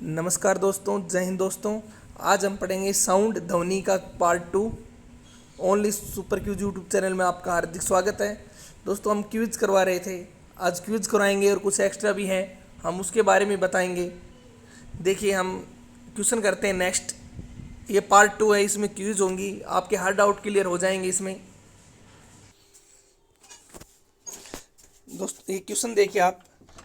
नमस्कार दोस्तों, जय हिंद दोस्तों। आज हम पढ़ेंगे साउंड ध्वनि का part 2। Only super Qs YouTube channel में आपका हार्दिक स्वागत है। दोस्तों, हम क्यूज करवा रहे थे, आज क्यूज करवाएंगे और कुछ एक्स्ट्रा भी हैं, हम उसके बारे में बताएंगे। देखिए, हम क्वेश्चन करते हैं नेक्स्ट। ये पार्ट 2 है, इसमें क्यूज होंगी, आपके हर डाउट क्लियर हो जाएंगे इसमें। दोस्तों, ये क्वेश्चन देखिए आप,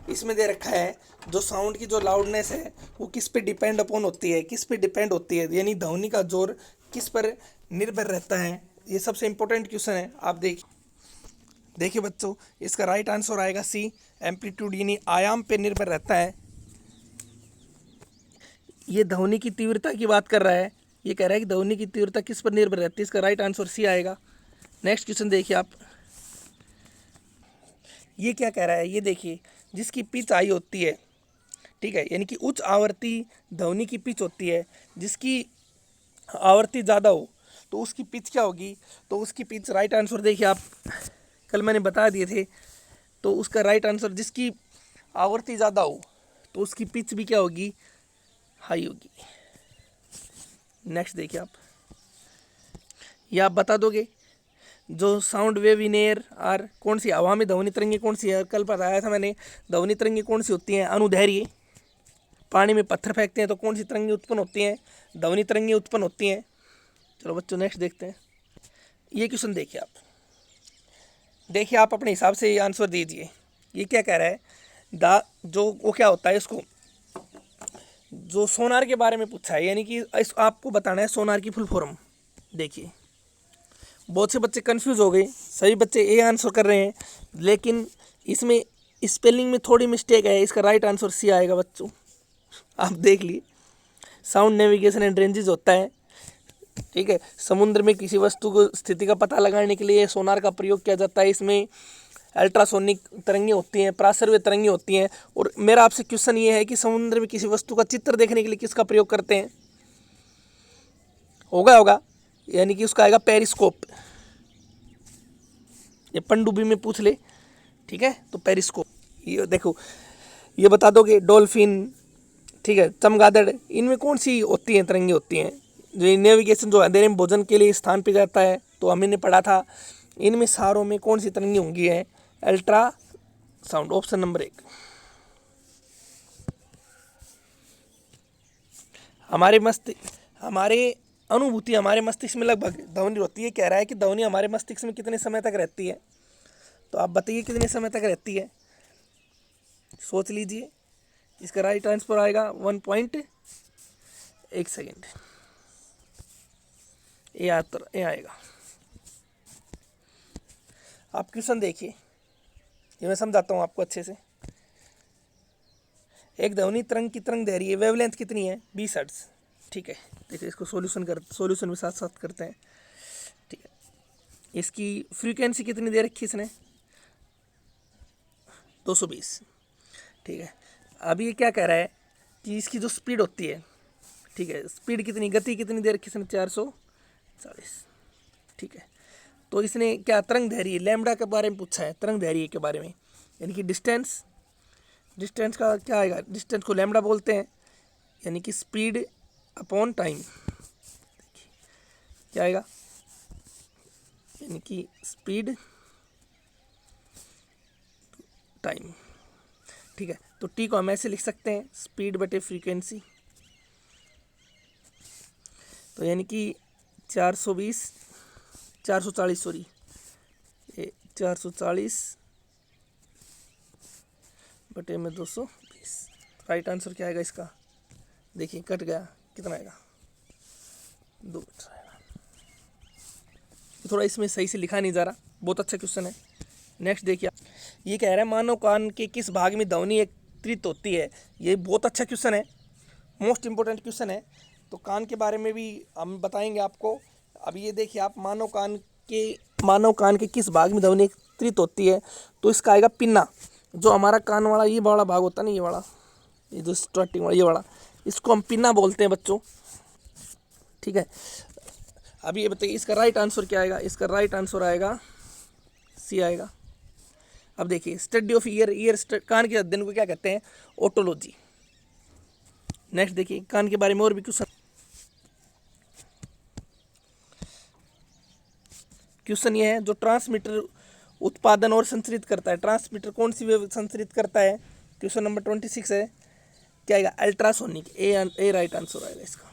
इसमें दे रखा है जो साउंड की जो लाउडनेस है वो किस पे डिपेंड अपॉन होती है, किस पे डिपेंड होती है, यानी ध्वनि का जोर किस पर निर्भर रहता है। ये सबसे इंपॉर्टेंट क्वेश्चन है। आप देखिए बच्चों, इसका राइट आंसर आएगा सी, एम्पलीट्यूड यानी आयाम पे निर्भर रहता है। ये ध्वनि की तीव्रता की बात कर रहा है, ये कह रहा है कि ध्वनि की तीव्रता किस पर निर्भर रहती है, इसका राइट आंसर सी आएगा। नेक्स्ट क्वेश्चन देखिए आप, ये क्या कह रहा है, ये देखिए, जिसकी पिच हाई होती है, ठीक है, यानी कि उच्च आवृत्ति ध्वनि की पिच होती है, जिसकी आवृत्ति ज़्यादा हो तो उसकी पिच क्या होगी, तो उसकी पिच राइट आंसर देखिए आप, कल मैंने बता दिए थे। तो उसका राइट आंसर, जिसकी आवृत्ति ज़्यादा हो तो उसकी पिच भी क्या होगी, हाई होगी। नेक्स्ट देखिए आप, ये आप बता दोगे जो sound wave in air are, कौन सी हवा में ध्वनि तरंगे कौन सी है, कल बताया था मैंने। ध्वनि तरंगे कौन सी होती हैं, अनुदैर्घ्य। पानी में पत्थर फेंकते हैं तो कौन सी तरंगे उत्पन्न होती हैं, ध्वनि तरंगे उत्पन्न होती हैं। चलो बच्चों, नेक्स्ट देखते हैं। ये क्वेश्चन देखिए आप अपने हिसाब से ये आंसर दीजिए। ये क्या कह रहा है, दा जो वो क्या होता है, इसको जो सोनार के बारे में पूछा है, यानी कि इस आपको बताना है सोनार की फुल फॉर्म। देखिए, बहुत से बच्चे कंफ्यूज हो गए, सभी बच्चे ए आंसर कर रहे हैं, लेकिन इसमें स्पेलिंग में थोड़ी मिस्टेक है। इसका राइट आंसर सी आएगा बच्चों, आप देख लिए। साउंड नेविगेशन एंड रेंजेस होता है, ठीक है। समुद्र में किसी वस्तु को स्थिति का पता लगाने के लिए सोनार का प्रयोग किया जाता है। इसमें अल्ट्रासोनिक तरंगें होती हैं, प्रासर्व्य तरंगें होती हैं। और मेरा आपसे क्वेश्चन ये है कि समुद्र में किसी वस्तु का चित्र देखने के लिए किसका प्रयोग करते हैं, होगा, यानी कि उसका आएगा पेरिस्कोप। ये पनडुब्बी में पूछ ले, ठीक है, तो पेरिस्कोप। ये देखो, ये बता दोगे डॉल्फिन, ठीक है, चमगादड़, इनमें कौन सी होती हैं, तरंगे होती हैं। जो नेविगेशन जो अंधेरे में भोजन के लिए स्थान पे जाता है, तो हमने पढ़ा था, इनमें सारों में कौन सी तरंगे होंगी है, अल्ट्रा साउंड, ऑप्शन नंबर 1। हमारे अनुभूति हमारे मस्तिष्क में लगभग ध्वनि होती है। कह रहा है कि ध्वनि हमारे मस्तिष्क में कितने समय तक रहती है, तो आप बताइए कितने समय तक रहती है, सोच लीजिए। इसका राइट आंसर आएगा 1.1 सेकेंड, ये आएगा। आप क्वेश्चन देखिए, ये मैं समझाता हूँ आपको अच्छे से। एक ध्वनि तरंग की तरंग दैर्घ्य वेवलेंथ कितनी है, 20 हर्ट्ज, ठीक है। देखिए, इसको सॉल्यूशन भी साथ साथ करते हैं, ठीक है। इसकी फ्रीक्वेंसी कितनी दे रखी इसने, 220, ठीक है। अभी ये क्या कह रहा है कि इसकी जो स्पीड होती है, ठीक है, स्पीड कितनी, गति कितनी दे रखी इसने, 440, ठीक है। तो इसने क्या तरंग दैर्घ्य लैम्बडा के बारे में पूछा है, तरंग दैर्घ्य के बारे में, यानी कि डिस्टेंस का क्या आएगा, डिस्टेंस को लैम्बडा बोलते हैं, यानी कि स्पीड अपॉन टाइम। देखिए क्या आएगा, यानी कि स्पीड टाइम, ठीक है। तो टी को हम ऐसे लिख सकते हैं, स्पीड बटे फ्रीक्वेंसी। तो यानी कि 440 सॉरी, ये 440 बटे में 220। राइट आंसर क्या आएगा इसका, देखिए कट गया, कितना आएगा, 2 मीटर आएगा। थोड़ा इसमें सही से लिखा नहीं जा रहा, बहुत अच्छा क्वेश्चन है। नेक्स्ट देखिए, ये कह रहा है मानव कान के किस भाग में ध्वनि एकत्रित होती है। ये बहुत अच्छा क्वेश्चन है, मोस्ट इंपॉर्टेंट क्वेश्चन है। तो कान के बारे में भी हम बताएंगे आपको। अब ये देखिए आप, मानव कान के किस भाग में ध्वनि एकत्रित होती है, तो इसका आएगा पिन्ना। जो हमारा कान वाला ये वाला भाग होता है ना, ये वाला, ये जो स्टार्टिंग वाला, ये वाला, इसको हम पिन्ना बोलते हैं बच्चों, ठीक है। अभी ये बताइए इसका राइट आंसर क्या आएगा, इसका राइट आंसर आएगा सी आएगा। अब देखिए, स्टडी ऑफ ईयर कान के अध्ययन को क्या कहते हैं, ओटोलॉजी। नेक्स्ट देखिए कान के बारे में और भी क्वेश्चन। क्वेश्चन ये है, जो ट्रांसमीटर उत्पादन और संचरित करता है, ट्रांसमीटर कौन सी वेव संचरित करता है? क्वेश्चन नंबर 26 है, क्या आएगा? अल्ट्रासोनिक। ए राइट आंसर आएगा इसका।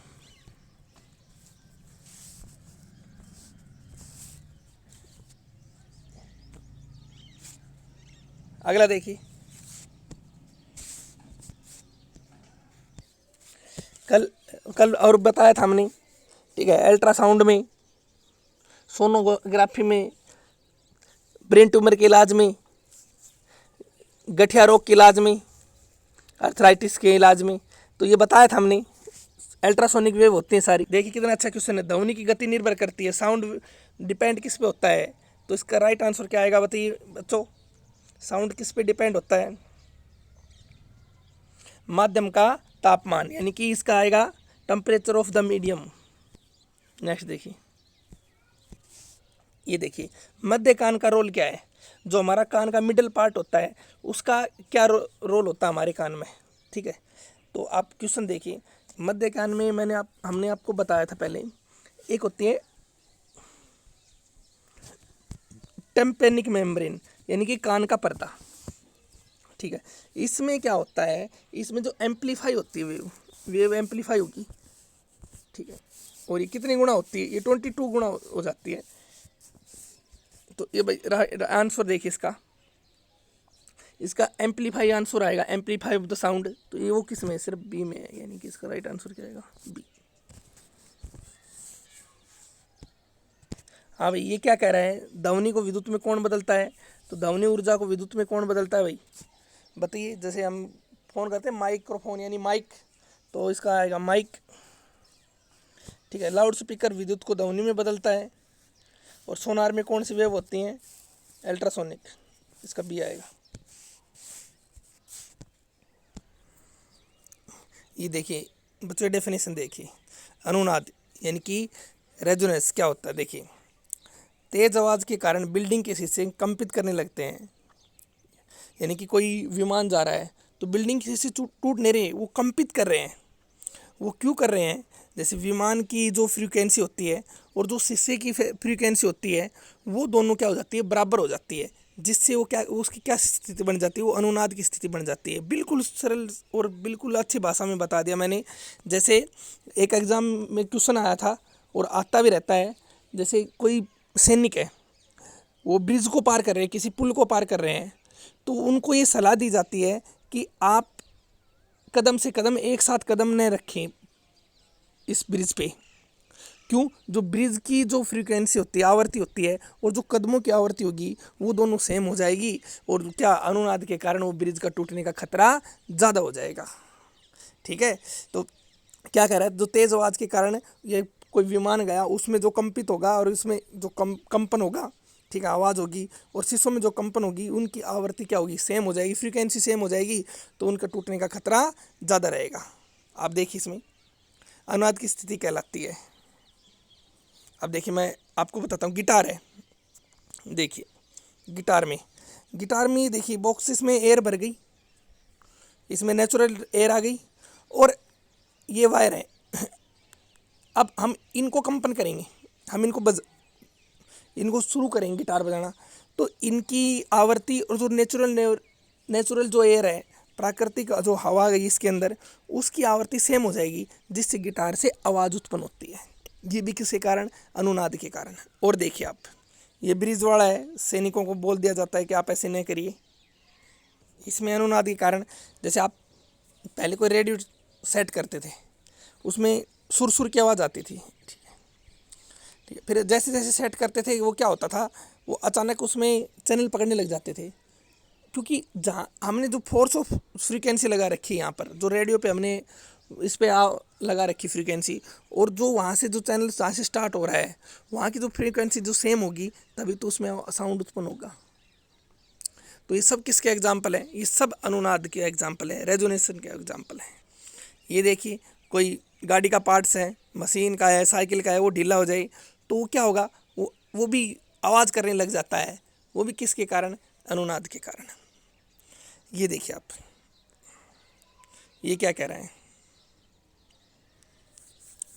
अगला देखिए, कल कल और बताया था हमने, ठीक है, अल्ट्रासाउंड में, सोनोग्राफी में, ब्रेन ट्यूमर के इलाज में, गठिया रोग के इलाज में, अर्थराइटिस के इलाज में, तो ये बताया था हमने अल्ट्रासोनिक वेव होती है सारी। देखिए कितना अच्छा क्वेश्चन है। ध्वनि की गति निर्भर करती है, साउंड डिपेंड किस पे होता है? तो इसका राइट आंसर क्या आएगा बताइए बच्चों? साउंड किस पे डिपेंड होता है? माध्यम का तापमान, यानी कि इसका आएगा temperature of the medium. Next देखिए, ये देखिए मध्य कान का रोल क्या है? जो हमारा कान का मिडल पार्ट होता है उसका क्या रोल होता है हमारे कान में, ठीक है? तो आप क्वेश्चन देखिए, मध्य कान में हमने आपको बताया था पहले, एक होती है टेम्पेनिक मेम्ब्रेन, यानी कि कान का पर्दा, ठीक है? इसमें क्या होता है, इसमें जो एम्पलीफाई होती है वेव एम्पलीफाई होगी, ठीक है? और ये कितनी गुना होती है? ये 22 गुना हो जाती है। तो ये भाई आंसर देखिए इसका एम्पलीफाई आंसर आएगा, एम्पलीफाई ऑफ द साउंड। तो ये वो किस में है? सिर्फ बी में है, यानी कि इसका राइट आंसर क्या आएगा? बी। हाँ भाई, ये क्या कह रहा है? ध्वनि को विद्युत में कौन बदलता है? तो ध्वनि ऊर्जा को विद्युत में कौन बदलता है भाई? बताइए। जैसे हम फोन करते हैं माइक्रोफोन यानी माइक, तो इसका आएगा माइक, ठीक है? लाउड स्पीकर विद्युत को ध्वनि में बदलता है। और सोनार में कौन सी वेव होती हैं? अल्ट्रासोनिक, इसका बी आएगा। ये देखिए बच्चों, डेफिनेशन देखिए, अनुनाद यानी कि रेजोनेंस क्या होता है? देखिए, तेज आवाज़ के कारण बिल्डिंग के शीशे कंपित करने लगते हैं, यानी कि कोई विमान जा रहा है तो बिल्डिंग के शीशे टूट नहीं रहे, वो कंपित कर रहे हैं। वो क्यों कर रहे हैं? जैसे विमान की जो फ्रीक्वेंसी होती है और जो शीशे की फ्रीक्वेंसी होती है, वो दोनों क्या हो जाती है? बराबर हो जाती है, जिससे वो क्या, उसकी क्या स्थिति बन जाती है? वो अनुनाद की स्थिति बन जाती है। बिल्कुल सरल और बिल्कुल अच्छी भाषा में बता दिया मैंने। जैसे एक एग्ज़ाम में क्वेश्चन आया था और आता भी रहता है, जैसे कोई सैनिक है, वो ब्रिज को पार कर रहे हैं, किसी पुल को पार कर रहे हैं, तो उनको ये सलाह दी जाती है कि आप कदम से कदम एक साथ कदम न रखें इस ब्रिज पे। क्यों? जो ब्रिज की जो फ्रीक्वेंसी होती है, आवृत्ति होती है, और जो कदमों की आवृत्ति होगी वो दोनों सेम हो जाएगी, और क्या, अनुनाद के कारण वो ब्रिज का टूटने का खतरा ज़्यादा हो जाएगा, ठीक है? तो क्या कह रहा है? जो तेज़ आवाज़ के कारण ये कोई विमान गया, उसमें जो कंपित होगा और इसमें जो कंपन होगा, ठीक है, आवाज़ होगी, और शीशों में जो कंपन होगी उनकी आवृत्ति क्या होगी? सेम हो जाएगी, फ्रीक्वेंसी सेम हो जाएगी, तो उनका टूटने का खतरा ज़्यादा रहेगा। आप देखिए इसमें अनुनाद की स्थिति कहलाती है। अब देखिए मैं आपको बताता हूँ, गिटार है, देखिए गिटार में देखिए बॉक्सेस में एयर भर गई, इसमें नेचुरल एयर आ गई, और ये वायर है। अब हम इनको कंपन करेंगे, हम इनको शुरू करेंगे गिटार बजाना, तो इनकी आवृत्ति और जो नेचुरल जो एयर है, प्राकृतिक जो हवा गई इसके अंदर, उसकी आवृत्ति सेम हो जाएगी, जिससे गिटार से आवाज़ उत्पन्न होती है। ये भी किसके कारण? अनुनाद के कारण। और देखिए आप, ये ब्रिज वाला है, सैनिकों को बोल दिया जाता है कि आप ऐसे नहीं करिए, इसमें अनुनाद के कारण। जैसे आप पहले कोई रेडियो सेट करते थे, उसमें सुर की आवाज़ आती थी, ठीक है? फिर जैसे जैसे सेट करते थे, वो क्या होता था, वो अचानक उसमें चैनल पकड़ने लग जाते थे, क्योंकि जहाँ हमने जो फोर्स ऑफ फ्रीक्वेंसी लगा रखी है यहाँ पर, जो रेडियो पे हमने इस पे लगा रखी फ्रीक्वेंसी, और जो वहाँ से जो चैनल जहाँ से स्टार्ट हो रहा है, वहाँ की जो फ्रीक्वेंसी जो सेम होगी, तभी तो उसमें साउंड उत्पन्न होगा। तो ये सब किसके एग्जाम्पल है? ये सब अनुनाद के एग्जाम्पल है, रेजोनेशन के एग्जाम्पल है। ये देखिए, कोई गाड़ी का पार्ट्स है, मशीन का है, साइकिल का है, वो ढीला हो जाए तो वो क्या होगा? वो भी आवाज़ करने लग जाता है, वो भी किसके कारण? अनुनाद के कारण। ये देखिए आप, ये क्या कह रहे हैं?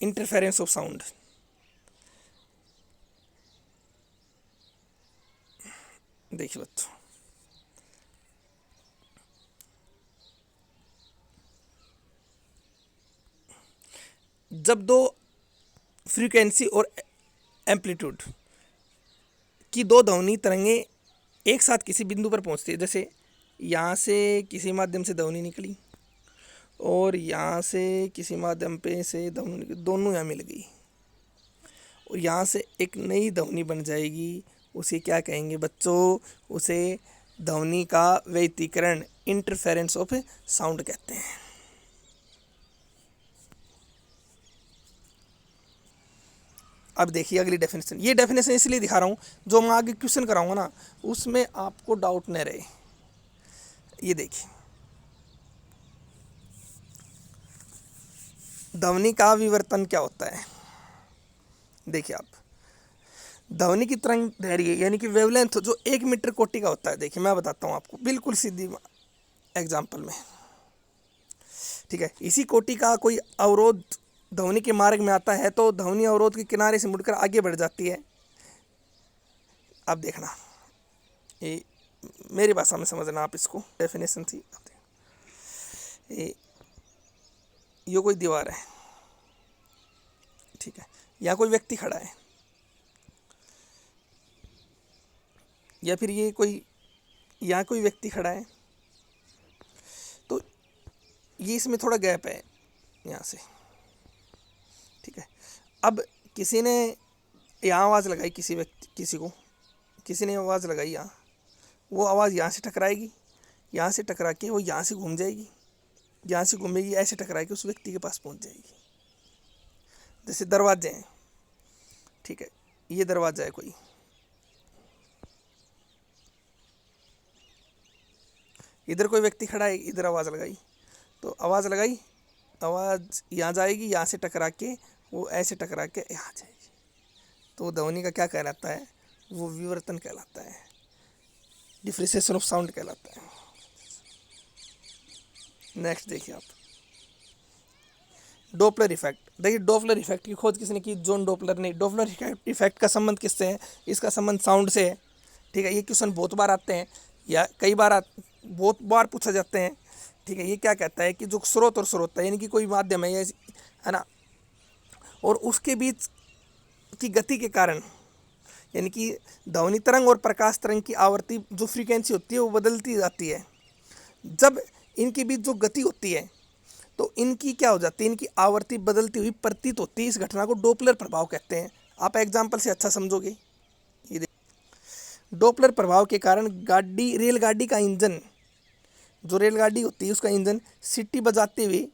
Interference of sound. देखिए बच्चों, जब दो फ्रीक्वेंसी और एम्पलीट्यूड की दो ध्वनि तरंगें एक साथ किसी बिंदु पर पहुंचती है, जैसे यहाँ से किसी माध्यम से ध्वनि निकली और यहाँ से किसी माध्यम पे से ध्वनि निकली, दोनों यहाँ मिल गई और यहाँ से एक नई ध्वनि बन जाएगी, उसे क्या कहेंगे बच्चों? उसे ध्वनि का व्यतिकरण, इंटरफेरेंस ऑफ साउंड कहते हैं। अब देखिए अगली डेफिनेशन। ये डेफिनेशन इसलिए दिखा रहा हूँ, जो मैं आगे क्वेश्चन कराऊंगा ना उसमें आपको डाउट न रहे। ये देखिए, ध्वनि का विवर्तन क्या होता है। देखिए आप, ध्वनि की तरंग दैर्घ्य यानी कि वेवलेंथ जो 1 मीटर कोटि का होता है। देखिए मैं बताता हूँ आपको बिल्कुल सीधी एग्जाम्पल में, ठीक है। इसी कोटि का कोई अवरोध ध्वनि के मार्ग में आता है तो ध्वनि अवरोध के किनारे से मुड़कर आगे बढ़ जाती है। अब देखना, ये मेरी भाषा में समझना आप इसको, डेफिनेशन थी। ये कोई दीवार है, ठीक है, यहाँ कोई व्यक्ति खड़ा है, या फिर ये कोई यहाँ कोई व्यक्ति खड़ा है, तो ये इसमें थोड़ा गैप है यहाँ से, ठीक है। अब किसी ने यहाँ आवाज़ लगाई, किसी ने आवाज़ लगाई यहाँ, वो आवाज़ यहाँ से टकराएगी, यहाँ से टकरा के वो यहाँ से घूम जाएगी, यहाँ से घूमेगी, ऐसे टकरा के उस व्यक्ति के पास पहुँच जाएगी। जैसे दरवाजे हैं, ठीक है, ये दरवाजा है कोई, इधर कोई व्यक्ति खड़ा है, इधर आवाज़ लगाई, तो आवाज़ लगाई, आवाज़ यहाँ जाएगी, यहाँ से टकरा के वो ऐसे टकरा के यहाँ जाएगी, तो ध्वनि का क्या कहलाता है? वो विवर्तन कहलाता है, डिफ्रेंशिएशन ऑफ साउंड कहलाता है। नेक्स्ट देखिए आप, डॉपलर इफेक्ट। देखिए डॉपलर इफेक्ट की खोज किसने की? जॉन डॉपलर ने। डॉपलर इफेक्ट का संबंध किससे है? इसका संबंध साउंड से है, ठीक है। ये क्वेश्चन बहुत बार आते हैं या बहुत बार पूछा जाते हैं, ठीक है। ये क्या कहता है कि जो स्रोत और श्रोता यानी कि कोई माध्यम है ना, और उसके बीच की गति के कारण, यानी कि ध्वनि तरंग और प्रकाश तरंग की आवर्ती जो फ्रीक्वेंसी होती है वो बदलती जाती है। जब इनके बीच जो गति होती है तो इनकी क्या हो जाती है? इनकी आवर्ती बदलती हुई प्रतीत होती है। इस घटना को डॉपलर प्रभाव कहते हैं। आप एग्जाम्पल से अच्छा समझोगे। ये डॉपलर प्रभाव के कारण रेलगाड़ी का इंजन, जो रेलगाड़ी होती है उसका इंजन सीटी बजाते हुए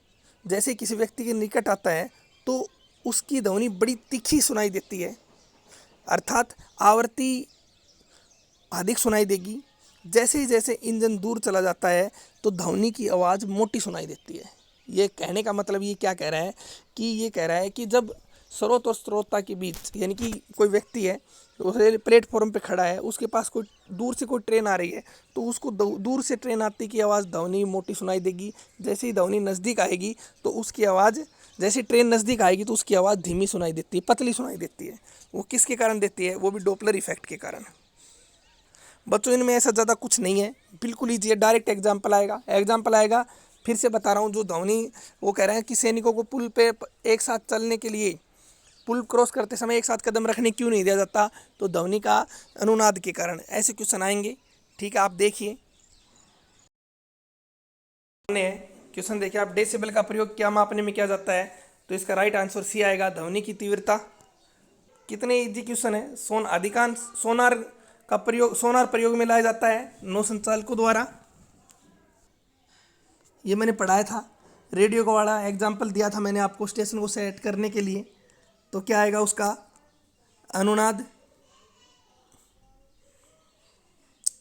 जैसे किसी व्यक्ति के निकट आता है तो उसकी ध्वनि बड़ी तीखी सुनाई देती है, अर्थात आवर्ती अधिक सुनाई देगी। जैसे ही जैसे इंजन दूर चला जाता है तो ध्वनि की आवाज़ मोटी सुनाई देती है। ये कहने का मतलब ये क्या कह रहा है कि ये कह रहा है कि जब स्रोत और श्रोता के बीच, यानी कि कोई व्यक्ति है प्लेटफॉर्म पे खड़ा है, उसके पास कोई दूर से कोई ट्रेन आ रही है तो उसको दूर से ट्रेन आती की आवाज़ ध्वनि मोटी सुनाई देगी। जैसे ही ध्वनि नज़दीक आएगी तो उसकी आवाज़, जैसे ट्रेन नज़दीक आएगी तो उसकी आवाज़ धीमी सुनाई देती है, पतली सुनाई देती है। वो किसके कारण देती है? वो भी डॉपलर इफेक्ट के कारण। बच्चों इनमें ऐसा ज़्यादा कुछ नहीं है, बिल्कुल ईजी है। डायरेक्ट एग्जाम्पल आएगा। फिर से बता रहा हूँ, जो ध्वनि वो कह रहे हैं कि सैनिकों को पुल पे एक साथ चलने के लिए, पुल क्रॉस करते समय एक साथ कदम रखने क्यों नहीं दिया जाता? तो ध्वनि का अनुनाद के कारण। ऐसे क्वेश्चन आएंगे, ठीक है। आप देखिए क्वेश्चन, देखिए आप, डेसिबल का प्रयोग क्या मापने में किया जाता है? तो इसका राइट आंसर सी आएगा, ध्वनि की तीव्रता। कितने इजी क्वेश्चन है। सोनार प्रयोग में लाया जाता है नौ संचालकों द्वारा। ये मैंने पढ़ाया था, रेडियो का वाला एग्जाम्पल दिया था मैंने आपको स्टेशन को सेट करने के लिए। तो क्या आएगा उसका? अनुनाद।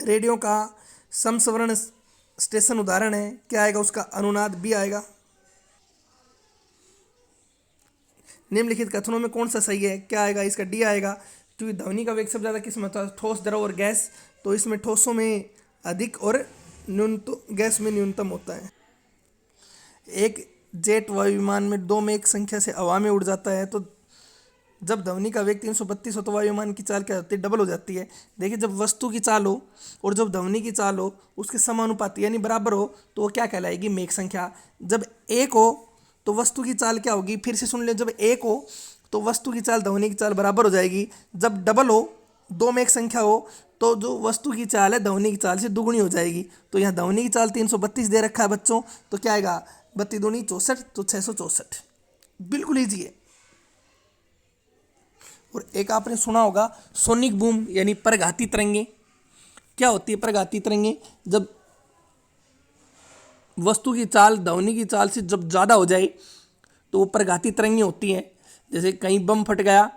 रेडियो का समस्वरण स्टेशन उदाहरण है, क्या आएगा उसका? अनुनाद भी आएगा। निम्नलिखित कथनों में कौन सा सही है? क्या आएगा इसका? डी आएगा, क्योंकि ध्वनि का वेग सबसे ज़्यादा किस में होता है? ठोस, द्रव और गैस। तो इसमें ठोसों में अधिक और गैस में न्यूनतम होता है। एक जेट वायु विमान में 2 में 1 संख्या से हवा में उड़ जाता है, तो जब ध्वनि का वेग 332 हो तो वायुविमान की चाल क्या होती है, डबल हो जाती है। देखिए जब वस्तु की चाल हो और जब ध्वनि की चाल हो उसके समानुपाती यानी बराबर हो तो वो क्या कहलाएगी, मेक संख्या। जब एक हो तो वस्तु की चाल क्या होगी, फिर से सुन ले, जब एक हो तो वस्तु की चाल ध्वनि की चाल बराबर हो जाएगी। जब डबल हो, 2 में 1 संख्या हो, तो जो वस्तु की चाल है ध्वनि की चाल से दुगुनी हो जाएगी। तो यहाँ ध्वनि की चाल 332 दे रखा है बच्चों, तो क्या आएगा, 32 दूनी 64, तो 664। बिल्कुल ईजी है। और एक आपने सुना होगा सोनिक बूम यानी परघाती तरंगे। क्या होती है परघाती तरंगे, जब वस्तु की चाल ध्वनि की चाल से जब ज़्यादा हो जाए तो वो परघाती तरंगे होती हैं। जैसे कहीं बम फट गया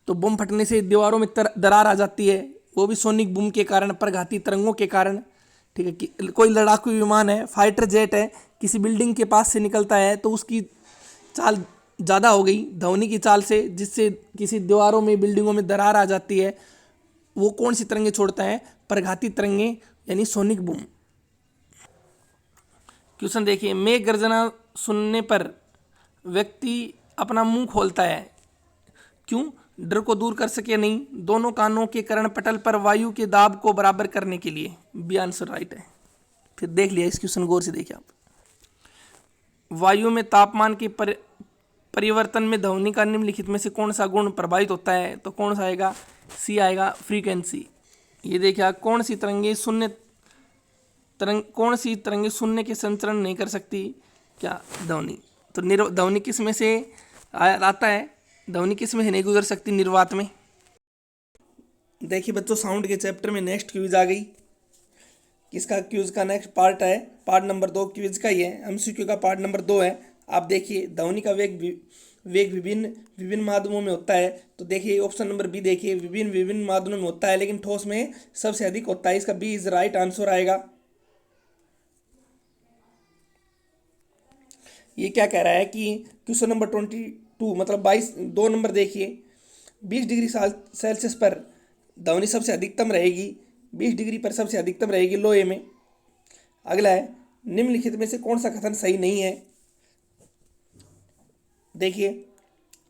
तो बम फटने से दीवारों में दरार आ जाती है, वो भी सोनिक बूम के कारण, परघाती तरंगों के कारण। ठीक है, कि कोई लड़ाकू विमान है, फाइटर जेट है, किसी बिल्डिंग के पास से निकलता है तो उसकी चाल ज़्यादा हो गई ध्वनि की चाल से, जिससे किसी दीवारों में बिल्डिंगों में दरार आ जाती है, वो कौन सी तरंगे छोड़ता है, परघाती तरंगे यानी सोनिक बूम। क्वेश्चन देखिए, मेघ गर्जना सुनने पर व्यक्ति अपना मुंह खोलता है, क्यों, डर को दूर कर सके नहीं, दोनों कानों के कर्णपटल पर वायु के दाब को बराबर करने के लिए। बी आंसर राइट है। फिर देख लिया इस क्वेश्चन गौर से देखिए आप। वायु में तापमान के परिवर्तन में ध्वनि का निम्नलिखित में से कौन सा गुण प्रभावित होता है, तो कौन सा आएगा, सी आएगा, फ्रीक्वेंसी। ये देखिए कौन सी तरंगे शून्य शून्य के संचरण नहीं कर सकती, क्या, ध्वनि। तो ध्वनि किस में से आता है, ध्वनि किस में से नहीं गुजर सकती, निर्वात में। देखिए बच्चों साउंड के चैप्टर में नेक्स्ट क्विज आ गई। किसका क्विज का नेक्स्ट पार्ट है, पार्ट नंबर 2 क्विज का ही है, एमसीक्यू का पार्ट नंबर 2 है। आप देखिए ध्वनि का वेग विभिन्न माध्यमों में होता है। तो देखिए ऑप्शन नंबर बी देखिए, विभिन्न माध्यमों में होता है लेकिन ठोस में सबसे अधिक होता है। इसका बी इज राइट आंसर आएगा। ये क्या कह रहा है कि क्वेश्चन नंबर 22 मतलब 2 नंबर देखिए, 20 डिग्री सेल्सियस पर ध्वनि सबसे अधिकतम रहेगी, 20 डिग्री पर सबसे अधिकतम रहेगी लोहे में। अगला है, निम्नलिखित में से कौन सा कथन सही नहीं है। देखिए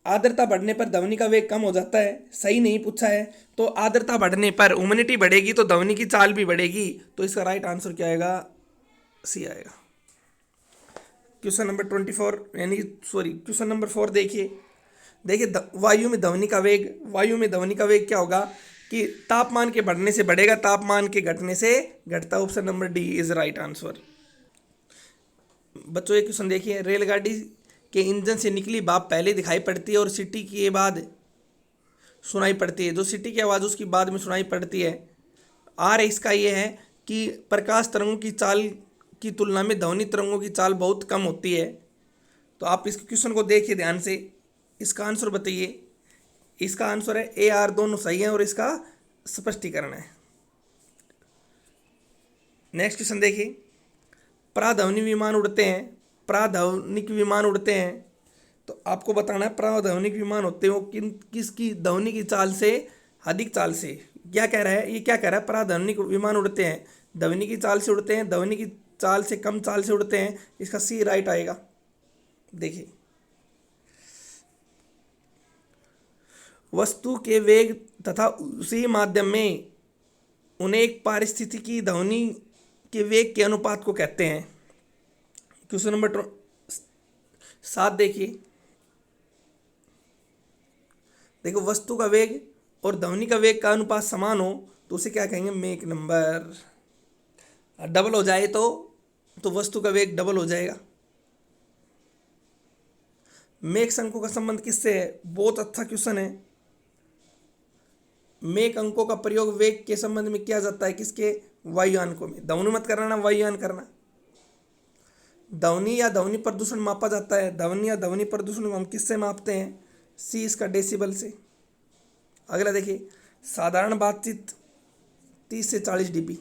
आर्द्रता बढ़ने पर ध्वनि का वेग कम हो जाता है, सही नहीं पूछा है। तो आर्द्रता बढ़ने पर ह्यूमिडिटी बढ़ेगी तो ध्वनि की चाल भी बढ़ेगी, तो इसका राइट आंसर क्या आएगा, सी आएगा। क्वेश्चन नंबर 24 यानी क्वेश्चन नंबर 4 देखिए वायु में ध्वनि का वेग क्या होगा कि तापमान के बढ़ने से बढ़ेगा, तापमान के घटने से घटता। Option number D is right answer. बच्चों एक क्वेश्चन देखिए, रेलगाड़ी के इंजन से निकली भाप पहले दिखाई पड़ती है और सीटी के बाद सुनाई पड़ती है, जो सीटी की आवाज़ उसकी बाद में सुनाई पड़ती है। आर इसका ये है कि प्रकाश तरंगों की चाल की तुलना में ध्वनि तरंगों की चाल बहुत कम होती है। तो आप इस क्वेश्चन को देखिए ध्यान से, इसका आंसर बताइए। इसका आंसर है ए आर, दोनों सही है और इसका स्पष्टीकरण है। नेक्स्ट क्वेश्चन देखिए, प्राध्वनिक विमान उड़ते हैं, तो आपको बताना है प्राध्वनिक विमान होते हैं वो किसकी ध्वनि की चाल से अधिक चाल से। क्या कह रहा है, ये क्या कह रहा है, प्राध्वनिक विमान उड़ते हैं, ध्वनि की चाल से उड़ते हैं, ध्वनि की चाल से कम चाल से उड़ते हैं। इसका सी राइट आएगा। देखिए वस्तु के वेग तथा उसी माध्यम में उन्हें एक पारिस्थितिकी ध्वनि के वेग के अनुपात को कहते हैं। क्वेश्चन नंबर 7 देखो वस्तु का वेग और ध्वनि का वेग का अनुपात समान हो तो उसे क्या कहेंगे, मेक नंबर। डबल हो जाए तो वस्तु का वेग डबल हो जाएगा। मेक अंकों का संबंध किससे है, बहुत अच्छा क्वेश्चन है। मेक अंकों का प्रयोग वेग के संबंध में किया जाता है, किसके, वायुयानकों में। ध्वनि मत करना, वायुयान करना। ध्वनि या ध्वनि प्रदूषण मापा जाता है, ध्वनि या ध्वनि प्रदूषण हम किससे मापते हैं, सी इसका डेसिबल से। अगला देखिए, साधारण बातचीत 30 से 40 dB।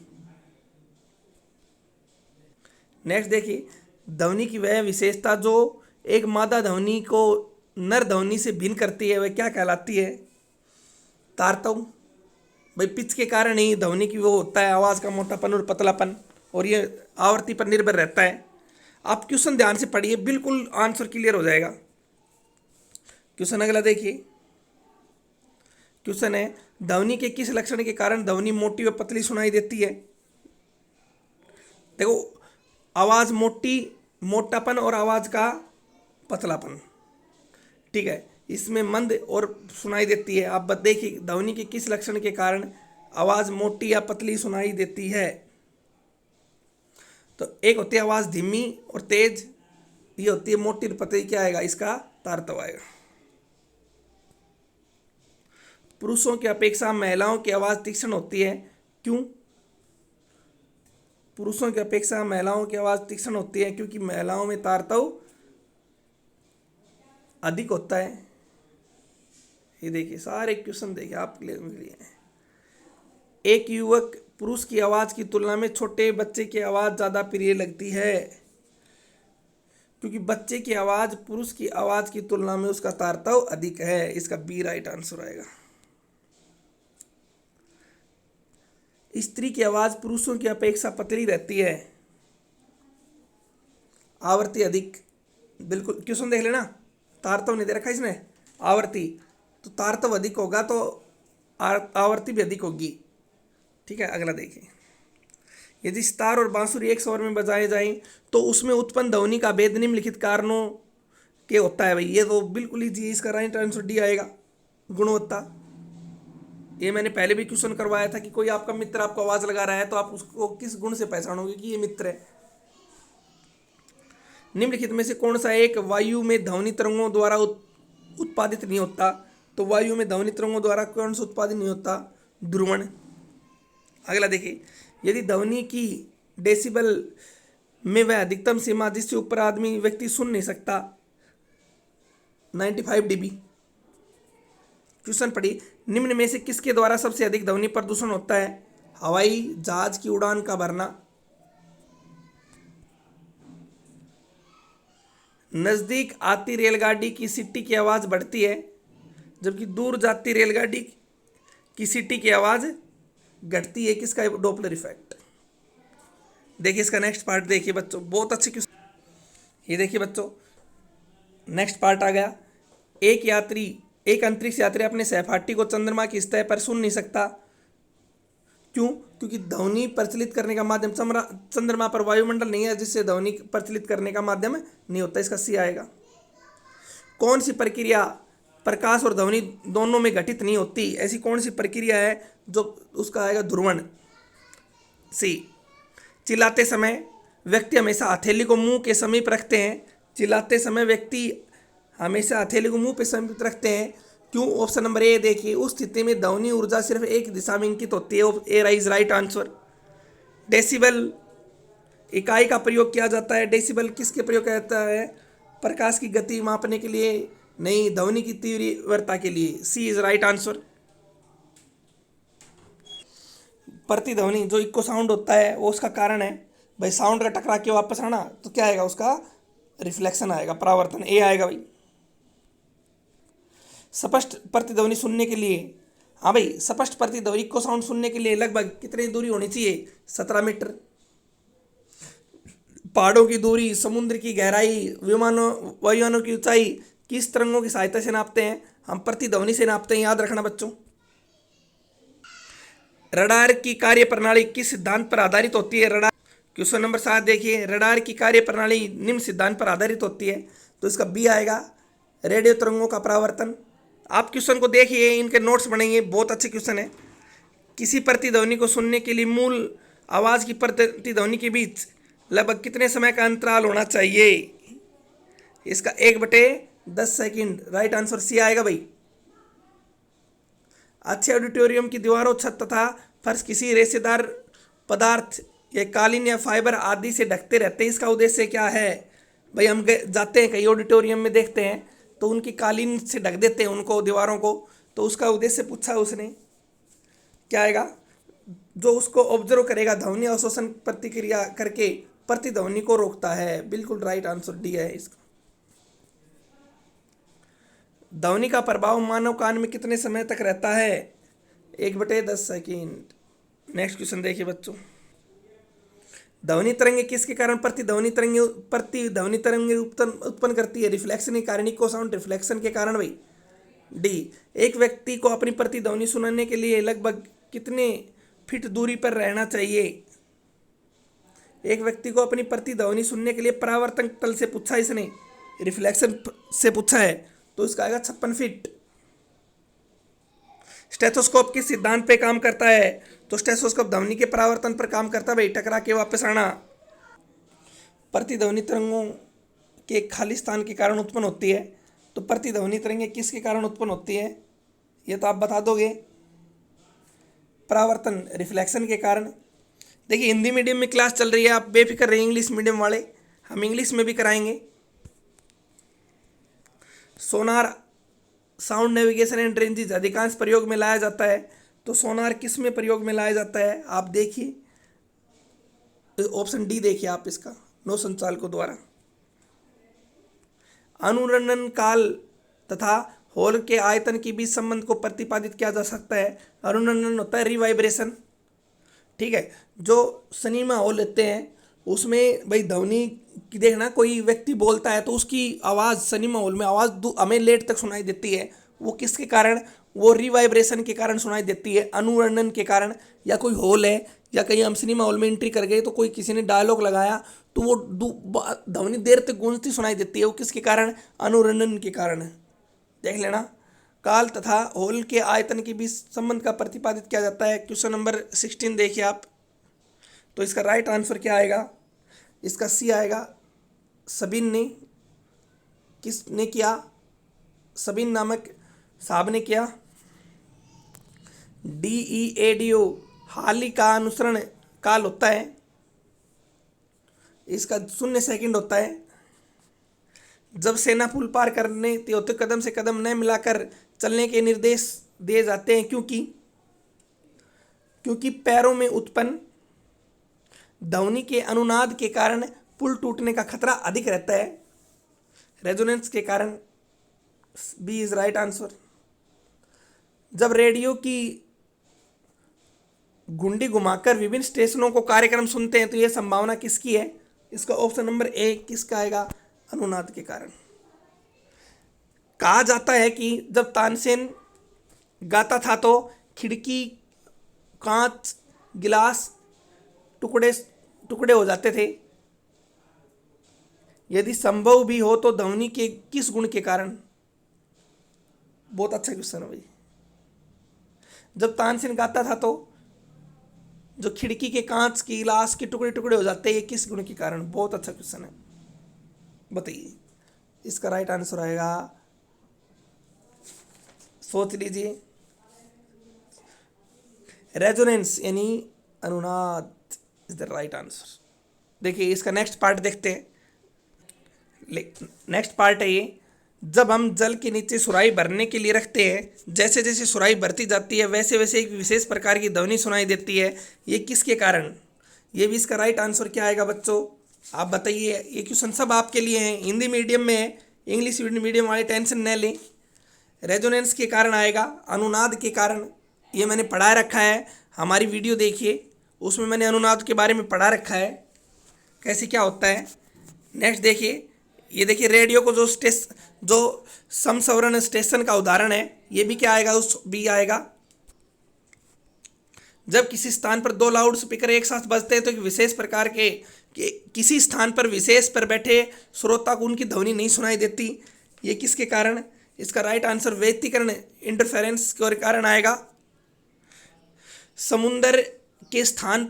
नेक्स्ट देखिए, ध्वनि की वह विशेषता जो एक मादा ध्वनि को नर ध्वनि से भिन्न करती है वह क्या कहलाती है, तारतव। भाई पिच के कारण ही ध्वनि की वो होता है, आवाज़ का मोटापन और पतलापन, और ये आवृत्ति पर निर्भर रहता है। आप क्वेश्चन ध्यान से पढ़िए, बिल्कुल आंसर क्लियर हो जाएगा। क्वेश्चन अगला देखिए। क्वेश्चन है, ध्वनि के किस लक्षण के कारण ध्वनि मोटी व पतली सुनाई देती है? देखो, आवाज मोटी, मोटापन और आवाज का पतलापन, ठीक है, इसमें मंद और सुनाई देती है। आप देखिए, ध्वनि के किस लक्षण के कारण आवाज मोटी या पतली सुनाई देती है? तो एक होती है आवाज धीमी और तेज, ये होती है मोटी और पतली। क्या आएगा इसका? तारतव आएगा। पुरुषों की अपेक्षा महिलाओं की आवाज तीक्ष्ण होती है, क्यों? पुरुषों की अपेक्षा महिलाओं की आवाज तीक्ष्ण होती है क्योंकि महिलाओं में तारतव अधिक होता है। ये देखिए, सारे क्वेश्चन देखिए आपके लिए। एक युवक पुरुष की आवाज की तुलना में छोटे बच्चे की आवाज ज्यादा प्रिय लगती है, क्योंकि बच्चे की आवाज पुरुष की आवाज की तुलना में उसका तारतव अधिक है। इसका बी राइट आंसर आएगा। स्त्री की आवाज पुरुषों की अपेक्षा पतली रहती है, आवृत्ति अधिक। बिल्कुल, क्वेश्चन देख लेना, तारतव नहीं दे रखा इसने, आवृत्ति, तो तारतव अधिक होगा तो आवृत्ति भी अधिक होगी, ठीक है। अगला देखिए, यदि सितार और बांसुरी एक स्वर में बजाए जाएं तो उसमें उत्पन्न ध्वनि का भेद निम्नलिखित कारणों के होता है। भाई ये तो बिल्कुल ही जी, इसका राइट आंसर डी आएगा, गुणवत्ता। ये मैंने पहले भी क्वेश्चन करवाया था कि कोई आपका मित्र आपको आवाज लगा रहा है तो आप उसको किस गुण से पहचानोगे कि ये मित्र है? निम्नलिखित में से कौन सा एक वायु में ध्वनि तरंगों द्वारा उत्पादित नहीं होता? तो वायु में ध्वनि तरंगों द्वारा कौन सा उत्पादित नहीं होता? ध्रुवण। अगला देखिए, यदि ध्वनि की डेसिबल में वह अधिकतम सीमा जिससे ऊपर आदमी व्यक्ति सुन नहीं सकता 95 dB। क्वेश्चन पढ़ी, निम्न में से किसके द्वारा सबसे अधिक ध्वनि प्रदूषण होता है? हवाई जहाज की उड़ान का भरना, नजदीक आती रेलगाड़ी की सीटी की आवाज बढ़ती है जबकि दूर जाती रेलगाड़ी की सीटी की आवाज घटती है। किसका? Doppler effect. देखिए इसका नेक्स्ट पार्ट देखिए बच्चों, बहुत अच्छे क्वेश्चन। ये देखिए बच्चों, नेक्स्ट पार्ट आ गया। एक अंतरिक्ष यात्री अपने सहपाठी को चंद्रमा की सतह पर सुन नहीं सकता, क्यों? क्योंकि ध्वनि प्रचलित करने का माध्यम चंद्रमा पर वायुमंडल नहीं है जिससे ध्वनि प्रचलित करने का माध्यम नहीं होता। इसका सी आएगा। कौन सी प्रक्रिया प्रकाश और ध्वनि दोनों में घटित नहीं होती? ऐसी कौन सी प्रक्रिया है जो? उसका आएगा ध्रुवण, सी। चिल्लाते समय व्यक्ति हमेशा हथेली को मुंह के समीप रखते हैं। चिल्लाते समय व्यक्ति हमेशा हथेली को मुंह पे समीप रखते हैं, क्यों? ऑप्शन नंबर ए देखिए, उस स्थिति में ध्वनि ऊर्जा सिर्फ एक दिशा में इंकित होती है। ए इज राइट आंसर। डेसिबल इकाई का प्रयोग किया जाता है। डेसिबल किसके प्रयोग किया जाता है? प्रकाश की गति मापने के लिए नहीं, ध्वनि की तीव्रता के लिए। सी इज राइट आंसर। प्रतिध्वनि जो इको साउंड होता है वो उसका कारण है। भाई साउंड का टकरा के वापस आना तो क्या आएगा? उसका रिफ्लेक्शन आएगा, परावर्तन। ए आएगा भाई। स्पष्ट प्रतिध्वनि सुनने के लिए, हाँ भाई, स्पष्ट प्रतिध्वनि इको साउंड सुनने के लिए लगभग कितनी दूरी होनी चाहिए? 17 मीटर। पहाड़ों की दूरी, समुद्र की गहराई, वायुयानों की ऊंचाई किस तरंगों की सहायता से नापते हैं? हम प्रतिध्वनि से नापते हैं, याद रखना बच्चों। रडार की कार्य प्रणाली किस सिद्धांत पर आधारित होती है? रडार, क्वेश्चन नंबर 7 देखिए, रडार की कार्य प्रणाली निम्न सिद्धांत पर आधारित होती है। तो इसका बी आएगा, रेडियो तरंगों का परावर्तन। आप क्वेश्चन को देखिए, इनके नोट्स बनाइए, बहुत अच्छे क्वेश्चन है। किसी प्रतिध्वनि को सुनने के लिए मूल आवाज की प्रतिध्वनि के बीच लगभग कितने समय का अंतराल होना चाहिए? इसका 1/10 सेकंड। राइट आंसर सी आएगा भाई। अच्छे ऑडिटोरियम की दीवारों, छत तथा फर्श किसी रेशेदार पदार्थ या कालीन या फाइबर आदि से ढकते रहते हैं। इसका उद्देश्य क्या है? भाई हम जाते हैं कई ऑडिटोरियम में, देखते हैं तो उनकी कालीन से ढक देते हैं उनको, दीवारों को, तो उसका उद्देश्य पूछा उसने, क्या आएगा? जो उसको ऑब्जर्व करेगा, ध्वनि अवशोषण प्रतिक्रिया करके प्रतिध्वनि को रोकता है। बिल्कुल राइट आंसर डी है इसका। ध्वनि का प्रभाव मानव कान में कितने समय तक रहता है? 1/10 सेकंड। नेक्स्ट क्वेश्चन देखिए बच्चों, ध्वनि तरंगे किसके कारण प्रतिध्वनि तरंगे उत्पन्न करती है? रिफ्लेक्शन के कारण। इको साउंड रिफ्लेक्शन के कारण भाई। डी, एक व्यक्ति को अपनी प्रतिध्वनि सुनाने के लिए लगभग कितने फीट दूरी पर रहना चाहिए? एक व्यक्ति को अपनी प्रतिध्वनि सुनने के लिए परावर्तन तल से पूछा इसने, रिफ्लेक्शन से पूछा है, तो इसका आएगा 56 फीट। स्टेथोस्कोप किस सिद्धांत पे काम करता है? तो स्टेथोस्कोप ध्वनि के परावर्तन पर काम करता है भाई, टकरा के वापस आना। प्रतिध्वनि तरंगों के खाली स्थान के कारण उत्पन्न होती है, तो प्रतिध्वनि तरंगे किसके कारण उत्पन्न होती है? ये तो आप बता दोगे, परावर्तन रिफ्लेक्शन के कारण। देखिए हिंदी मीडियम में क्लास चल रही है, आप बेफिक्र रहिए इंग्लिश मीडियम वाले, हम इंग्लिश में भी कराएंगे। Sonar sound navigation and ranges अधिकांश प्रयोग में लाया जाता है, तो सोनार किस में प्रयोग में लाया जाता है? आप देखिए ऑप्शन डी देखिए आप इसका, नौ संचालकों द्वारा। अनुरणन काल तथा होल के आयतन के बीच संबंध को प्रतिपादित किया जा सकता है। अनुरणन होता है रिवाइब्रेशन, ठीक है। जो सिनेमा हॉल लेते हैं उसमें भाई ध्वनि की देखना, कोई व्यक्ति बोलता है तो उसकी आवाज़ सिनेमा हॉल में आवाज़ हमें लेट तक सुनाई देती है, वो किसके कारण? वो रिवाइब्रेशन के कारण सुनाई देती है, अनुरणन के कारण। या कोई हॉल है या कहीं हम सिनेमा हॉल में एंट्री कर गए तो कोई किसी ने डायलॉग लगाया तो वो ध्वनि देर तक गूंजती सुनाई देती है, वो किसके कारण? अनुरणन के कारण। देख लेना, काल तथा हॉल के आयतन के बीच संबंध का प्रतिपादित किया जाता है। क्वेश्चन नंबर 16 देखिए आप, तो इसका राइट आंसर क्या आएगा? इसका सी आएगा। सबीन ने, किसने किया? सबीन नामक साहब ने किया। DEADO हाली का अनुसरण काल होता है, इसका 0 सेकंड होता है। जब सेना पुल पार करने होते कदम से कदम न मिलाकर चलने के निर्देश दिए जाते हैं, क्योंकि पैरों में उत्पन्न ध्वनि के अनुनाद के कारण पुल टूटने का खतरा अधिक रहता है। रेजोनेंस के कारण। B is right answer. जब रेडियो की घुंडी घुमाकर विभिन्न स्टेशनों को कार्यक्रम सुनते हैं तो यह संभावना किसकी है? इसका ऑप्शन नंबर ए किसका आएगा? अनुनाद के कारण। कहा जाता है कि जब तानसेन गाता था तो खिड़की, कांच, गिलास टुकड़े टुकड़े हो जाते थे। यदि संभव भी हो तो ध्वनि के किस गुण के कारण? बहुत अच्छा क्वेश्चन है भाई। जब तानसेन गाता था तो जो खिड़की के कांच की, गिलास के टुकड़े टुकड़े हो जाते हैं, ये किस गुण के कारण? बहुत अच्छा क्वेश्चन है, बताइए। इसका राइट आंसर आएगा, सोच लीजिए, रेजोनेंस यानी अनुनाद इज द राइट आंसर। देखिए इसका नेक्स्ट पार्ट देखते हैं। नेक्स्ट पार्ट है ये, जब हम जल के नीचे सुराही भरने के लिए रखते हैं, जैसे जैसे सुराही भरती जाती है वैसे वैसे एक विशेष प्रकार की ध्वनि सुनाई देती है, ये किसके कारण? ये भी इसका राइट आंसर क्या आएगा बच्चों? आप बताइए। ये क्वेश्चन सब आपके लिए हैं, हिंदी मीडियम में है, इंग्लिश मीडियम वाले टेंशन न लें। रेजोनेंस के कारण आएगा, अनुनाद के कारण। ये मैंने पढ़ा रखा है, हमारी वीडियो देखिए, उसमें मैंने अनुनाद के बारे में पढ़ा रखा है कैसे क्या होता है। नेक्स्ट देखिए, ये देखिए रेडियो को जो समस्वरण स्टेशन का उदाहरण है, ये भी क्या आएगा? उस बी आएगा। जब किसी स्थान पर 2 लाउड स्पीकर एक साथ बजते हैं तो एक विशेष प्रकार के किसी स्थान पर विशेष पर बैठे श्रोता को उनकी ध्वनि नहीं सुनाई देती, ये किसके कारण? इसका राइट आंसर व्यतिकरण, इंटरफेरेंस के कारण आएगा। समुद्र के स्थान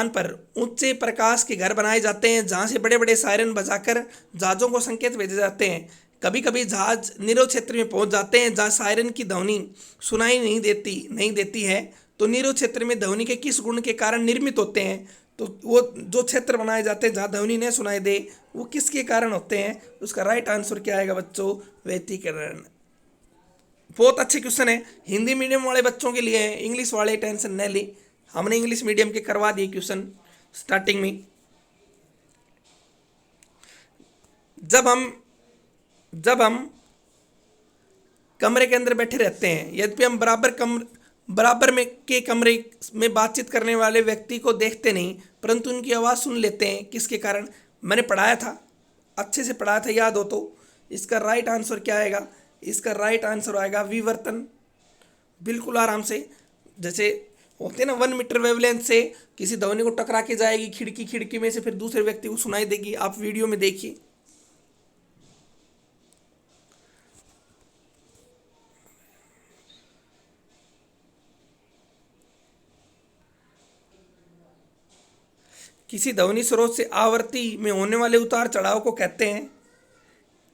पर ऊंचे प्रकाश के घर बनाए जाते हैं जहां से बड़े बड़े सायरन बजाकर जहाज़ों को संकेत भेजे जाते हैं। कभी कभी जहाज नीरव क्षेत्र में पहुंच जाते हैं जहां सायरन की ध्वनि सुनाई नहीं देती है, तो नीरव क्षेत्र में ध्वनि के किस गुण के कारण निर्मित होते हैं? तो वो जो क्षेत्र बनाए जाते हैं जहाँ ध्वनि नहीं सुनाई दे, वो किसके कारण होते हैं? उसका राइट आंसर क्या आएगा बच्चों? व्यतिकरण। बहुत अच्छे क्वेश्चन है, हिंदी मीडियम वाले बच्चों के लिए है, इंग्लिश वाले टेंशन न ली, हमने इंग्लिश मीडियम के करवा दिए क्वेश्चन स्टार्टिंग में। जब हम कमरे के अंदर बैठे रहते हैं, यद्यपि हम बराबर में के कमरे में बातचीत करने वाले व्यक्ति को देखते नहीं, परंतु उनकी आवाज़ सुन लेते हैं। किसके कारण? मैंने पढ़ाया था, अच्छे से पढ़ाया था, याद हो तो। इसका राइट आंसर क्या आएगा? इसका राइट आंसर आएगा विवर्तन। बिल्कुल आराम से, जैसे होते ना 1 मीटर वेवलेंथ से किसी ध्वनि को टकरा के जाएगी खिड़की में से, फिर दूसरे व्यक्ति को सुनाई देगी। आप वीडियो में देखिए। किसी ध्वनि स्रोत से आवृत्ति में होने वाले उतार चढ़ाव को कहते हैं,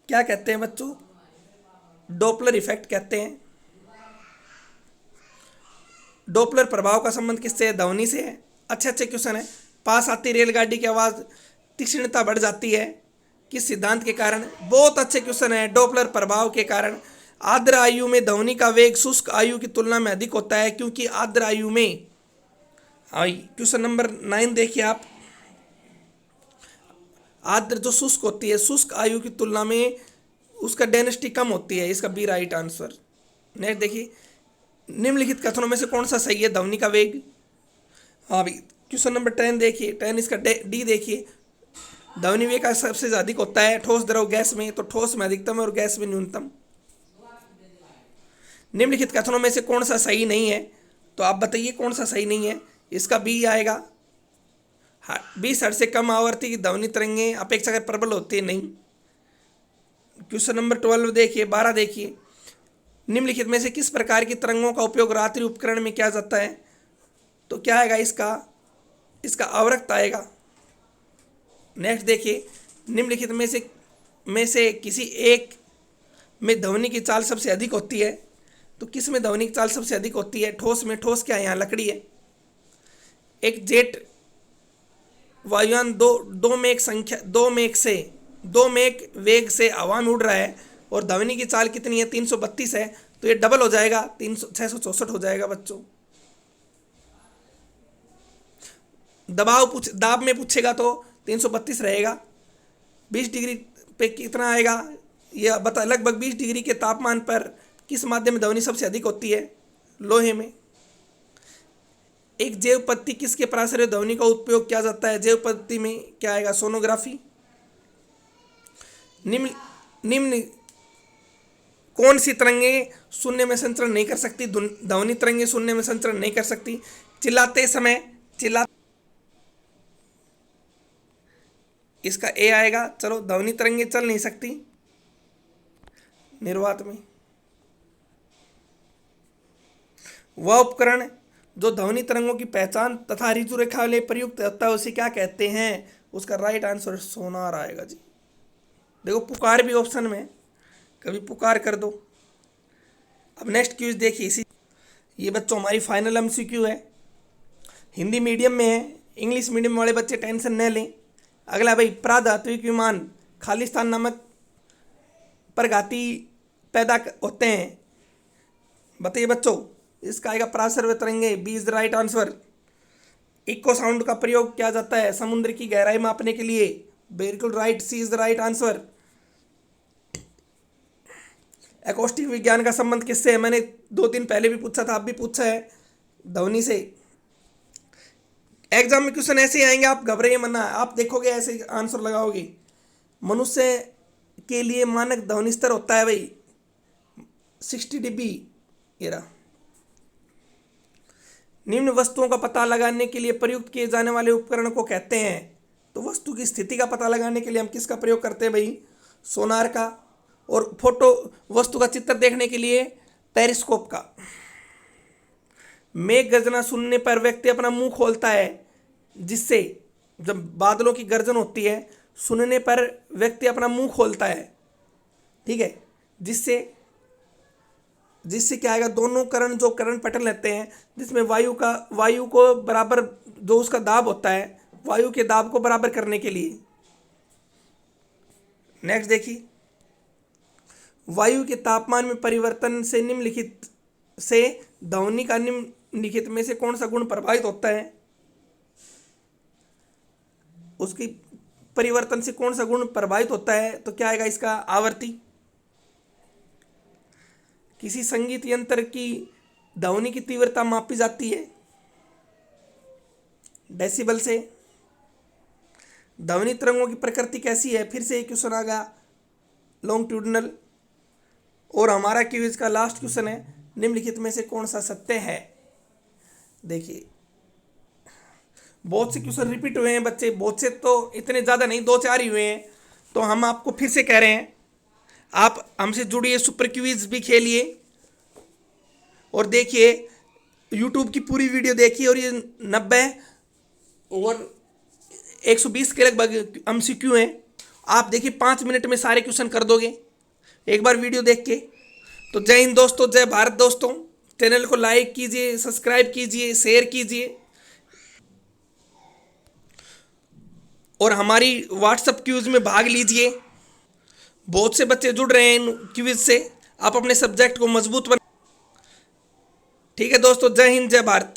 क्या कहते हैं बच्चों? डॉपलर इफेक्ट कहते हैं। डॉपलर प्रभाव का संबंध किससे है? ध्वनि से है। अच्छे अच्छे क्वेश्चन है। पास आती रेलगाड़ी की आवाज़ तीक्ष्णता बढ़ जाती है, किस सिद्धांत के कारण? बहुत अच्छे क्वेश्चन है। डॉपलर प्रभाव के कारण। आर्द्र आयु में ध्वनि का वेग शुष्क आयु की तुलना में अधिक होता है, क्योंकि आर्द्र आयु में, क्वेश्चन नंबर 9 देखिए आप। आर्द्र जो शुष्क होती है, शुष्क आयु की तुलना में उसका डेंसिटी कम होती है। इसका बी राइट आंसर। नेक्स्ट देखिए, निम्नलिखित कथनों में से कौन सा सही है? ध्वनि का वेग। हाँ भाई, क्वेश्चन नंबर 10 देखिए, 10 इसका डी देखिए। ध्वनि वेग का सबसे अधिक होता है ठोस द्रव गैस में, तो ठोस में अधिकतम और गैस में न्यूनतम। निम्नलिखित कथनों में से कौन सा सही नहीं है? तो आप बताइए कौन सा सही नहीं है। इसका बी आएगा। 20 हर्ट्ज से कम आवृत्ति की ध्वनि तरंगें अपेक्षाकृत प्रबल होती है, नहीं। क्वेश्चन नंबर 12 देखिए, 12 देखिए। निम्नलिखित में से किस प्रकार की तरंगों का उपयोग रात्रि उपकरण में किया जाता है? तो क्या आएगा इसका अवरक्त आएगा। नेक्स्ट देखिए, निम्नलिखित में से किसी एक में ध्वनि की चाल सबसे अधिक होती है, तो किस में ध्वनि की चाल सबसे अधिक होती है? ठोस में। ठोस क्या है? यहाँ लकड़ी है। एक जेट वायुयान दो मेक वेग से हवा में उड़ रहा है और ध्वनि की चाल कितनी है? 332 है, तो ये डबल हो जाएगा, 664 हो जाएगा बच्चों। दाब में पूछेगा तो 332 रहेगा। 20 डिग्री पे कितना आएगा? यह बता। लगभग 20 डिग्री के तापमान पर किस माध्यम में ध्वनि सबसे अधिक होती है? लोहे में। एक जैव पद्धति किसके पराश्रय ध्वनि का उपयोग किया जाता है? जैव पद्धति में क्या आएगा? सोनोग्राफी। निम्न कौन सी तरंगे शून्य में संचरण नहीं कर सकती? ध्वनि तरंगे शून्य में संचरण नहीं कर सकती। चिल्लाते समय इसका ए आएगा। चलो, ध्वनि तरंगे चल नहीं सकती निर्वात में। वह उपकरण जो ध्वनि तरंगों की पहचान तथा ऋतु रेखा लिए प्रयुक्त होता है, उसे क्या कहते हैं? उसका राइट आंसर सोनार आएगा जी। देखो, पुकार भी ऑप्शन में, कभी पुकार कर दो। अब नेक्स्ट क्यूज देखिए। ये बच्चों हमारी फाइनल एमसीक्यू है। हिंदी मीडियम में है, इंग्लिश मीडियम वाले बच्चे टेंशन न लें। अगला भाई, प्राधात्विक विमान खालिस्तान नामक परघाती पैदा होते हैं, बताइए बच्चों। इसका आएगा पराश्रव्य तरंगे। B is the right answer. Echo sound का प्रयोग किया जाता है समुद्र की गहराई मापने के लिए। बिल्कुल right, C is the right answer. Acoustic विज्ञान का संबंध किससे है? मैंने 2 दिन पहले भी पूछा था, आप भी पूछा है, ध्वनि से। एग्जाम में क्वेश्चन ऐसे ही आएंगे, आप घबराइए मत, आप देखोगे ऐसे आंसर लगाओगे। मनुष्य के लिए मानक ध्वनि स्तर होता है भाई 60 dB। ये रहा। निम्न वस्तुओं का पता लगाने के लिए प्रयुक्त किए जाने वाले उपकरण को कहते हैं? तो वस्तु की स्थिति का पता लगाने के लिए हम किसका प्रयोग करते हैं भाई? सोनार का। और फोटो वस्तु का चित्र देखने के लिए पेरिस्कोप का। मेघ गर्जना सुनने पर व्यक्ति अपना मुंह खोलता है, जिससे जब बादलों की गर्जन होती है, सुनने पर व्यक्ति अपना मुंह खोलता है, ठीक है, जिससे क्या आएगा? दोनों जो करण पटन लेते हैं, जिसमें वायु को बराबर, जो उसका दाब होता है, वायु के दाब को बराबर करने के लिए। नेक्स्ट देखिए, वायु के तापमान में परिवर्तन से ध्वनि का निम्नलिखित में से कौन सा गुण प्रभावित होता है? उसकी परिवर्तन से कौन सा गुण प्रभावित होता है? तो क्या आएगा इसका? आवृत्ति। किसी संगीत यंत्र की ध्वनि की तीव्रता मापी जाती है डेसिबल से। ध्वनि तरंगों की प्रकृति कैसी है, फिर से एक क्वेश्चन आ गया लॉन्गिट्यूडिनल। और हमारा क्विज का लास्ट क्वेश्चन है, निम्नलिखित में से कौन सा सत्य है। देखिए बहुत से क्वेश्चन रिपीट हुए हैं बच्चे, बहुत से तो इतने ज़्यादा नहीं, 2-4 ही हुए हैं। तो हम आपको फिर से कह रहे हैं, आप हमसे जुड़िए, सुपर क्विज भी खेलिए और देखिए यूट्यूब की पूरी वीडियो देखिए। और ये 90 और 120 के लगभग MCQ हैं। आप देखिए 5 मिनट में सारे क्वेश्चन कर दोगे एक बार वीडियो देख के। तो जय हिंद दोस्तों, जय भारत दोस्तों। चैनल को लाइक कीजिए, सब्सक्राइब कीजिए, शेयर कीजिए और हमारी व्हाट्सएप क्विज में भाग लीजिए। बहुत से बच्चे जुड़ रहे हैं इन क्विज से, आप अपने सब्जेक्ट को मजबूत बना। ठीक है दोस्तों, जय हिंद, जय भारत।